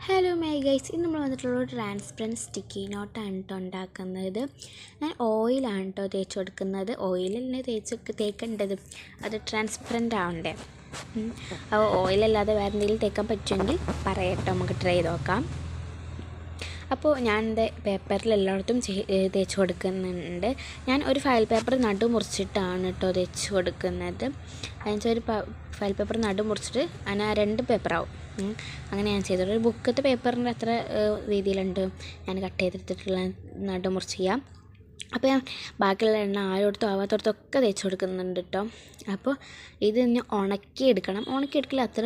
Hello my guys, ഇന്ന് നമ്മൾ വന്നിട്ടുള്ള ട്രാൻസ്പെറൻറ്റ് സ്റ്റിക്കി നോട്ടാണ് കേട്ടോ ഉണ്ടാക്കുന്നത്. ഞാൻ ഓയിലാണ് കേട്ടോ തേച്ച് കൊടുക്കുന്നത്. ഓയിലല്ലേ തേക്കേണ്ടത്, അത് ട്രാൻസ്പെറൻ്റ് ആവണ്ടേ. അപ്പോൾ ഓയിലല്ലാതെ വേറെ എന്തെങ്കിലും തേക്കാൻ പറ്റുമെങ്കിൽ പറയട്ടോ, നമുക്ക് ട്രൈ ചെയ്ത് നോക്കാം. അപ്പോൾ ഞാൻ എൻ്റെ പേപ്പറിൽ എല്ലായിടത്തും തേച്ച് കൊടുക്കുന്നുണ്ട്. ഞാൻ ഒരു ഫയൽ പേപ്പർ നടു മുറിച്ചിട്ടാണ് കേട്ടോ തേച്ച് കൊടുക്കുന്നത്. അതിന് ഒരു ഫയൽ പേപ്പർ നടു മുറിച്ചിട്ട് അതിന് 2 പേപ്പറാവും. അങ്ങനെ ഞാൻ ചെയ്തത്. ഒരു ബുക്കത്തെ പേപ്പറിൻ്റെ അത്ര രീതിയിലുണ്ട് ഞാൻ കട്ട് ചെയ്തെടുത്തിട്ടുള്ള നടു മുറിച്ച് ചെയ്യാം. അപ്പോൾ ഞാൻ ബാക്കിയുള്ള എണ്ണ ആരോടത്തും ആവാത്തോടത്തൊക്കെ തേച്ച് കൊടുക്കുന്നുണ്ട് കേട്ടോ. അപ്പോൾ ഇത് ഇനി ഉണക്കിയെടുക്കണം. ഉണക്കിയെടുക്കൽ അത്ര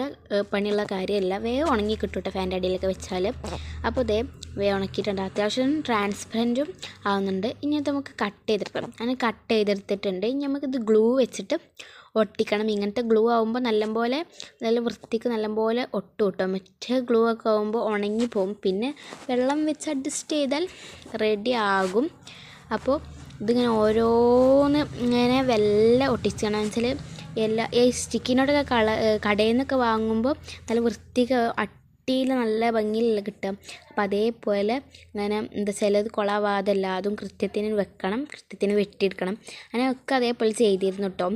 പണിയുള്ള കാര്യമല്ല, വേഗം ഉണങ്ങി കിട്ടും കേട്ടോ ഫാൻ്റെ അടിയിലൊക്കെ വെച്ചാൽ. അപ്പോൾ ഇതേ വേഗം ഉണക്കിയിട്ടുണ്ട്. അത്യാവശ്യം ട്രാൻസ്പെറൻറ്റും ആവുന്നുണ്ട്. ഇനി അത് നമുക്ക് കട്ട് ചെയ്തെടുക്കണം. അങ്ങനെ കട്ട് ചെയ്തെടുത്തിട്ടുണ്ട്. ഇനി നമുക്കിത് ഗ്ലൂ വെച്ചിട്ട് ഒട്ടിക്കണം. ഇങ്ങനത്തെ ഗ്ലൂ ആകുമ്പോൾ നല്ല വൃത്തിക്ക് നല്ലപോലെ ഒട്ടും കിട്ടും. മറ്റേ ഗ്ലൂ ഒക്കെ ആകുമ്പോൾ ഉണങ്ങി പോകും. പിന്നെ വെള്ളം വെച്ച് അഡ്ജസ്റ്റ് ചെയ്താൽ റെഡി ആകും. അപ്പോൾ ഇതിങ്ങനെ ഓരോന്ന് ഇങ്ങനെ വെല്ല ഒട്ടിക്കണം. വെച്ചാൽ ഈ സ്റ്റിക്കിനോടൊക്കെ കടയിൽ നിന്നൊക്കെ വാങ്ങുമ്പോൾ നല്ല വൃത്തിക്ക് അട്ടിയിൽ നല്ല ഭംഗിയിലല്ല കിട്ടുക. അപ്പോൾ അതേപോലെ ഇങ്ങനെ ചിലത് കൊളാവാതല്ല, അതും കൃത്യത്തിന് വെക്കണം, കൃത്യത്തിന് വെട്ടിയെടുക്കണം. അങ്ങനെയൊക്കെ അതേപോലെ ചെയ്തിരുന്നു കേട്ടോ.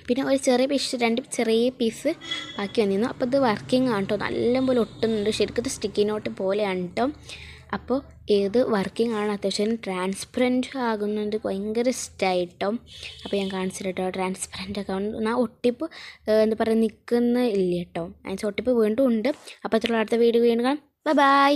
പിന്നെ ഒരു ചെറിയ പീസ് 2 ചെറിയ പീസ് ബാക്കി വന്നിരുന്നു. അപ്പോൾ ഇത് വർക്കിംഗ് ആണ് കേട്ടോ, നല്ലപോലെ ഒട്ടുന്നുണ്ട്. ശരിക്കും ഇത് സ്റ്റിക്കി നോട്ട് പോലെയാണ് കേട്ടോ. അപ്പോൾ ഇത് വർക്കിംഗ് ആണ്, അത്യാവശ്യം ട്രാൻസ്പെറൻറ്റ് ആകുന്നത് ഭയങ്കര ഇഷ്ടമായിട്ടോ. അപ്പോൾ ഞാൻ കാണിച്ചിട്ട് കേട്ടോ, ട്രാൻസ്പെറൻറ്റ് ഒക്കെ എന്നാൽ ഒട്ടിപ്പ് എന്താ പറയുക നിൽക്കുന്ന ഇല്ല കേട്ടോ. അതിന് ഒട്ടിപ്പ് വീണ്ടും ഉണ്ട്. അപ്പോൾ അടുത്ത വീഡിയോ വീണ്ടും കാണാം. ബൈ.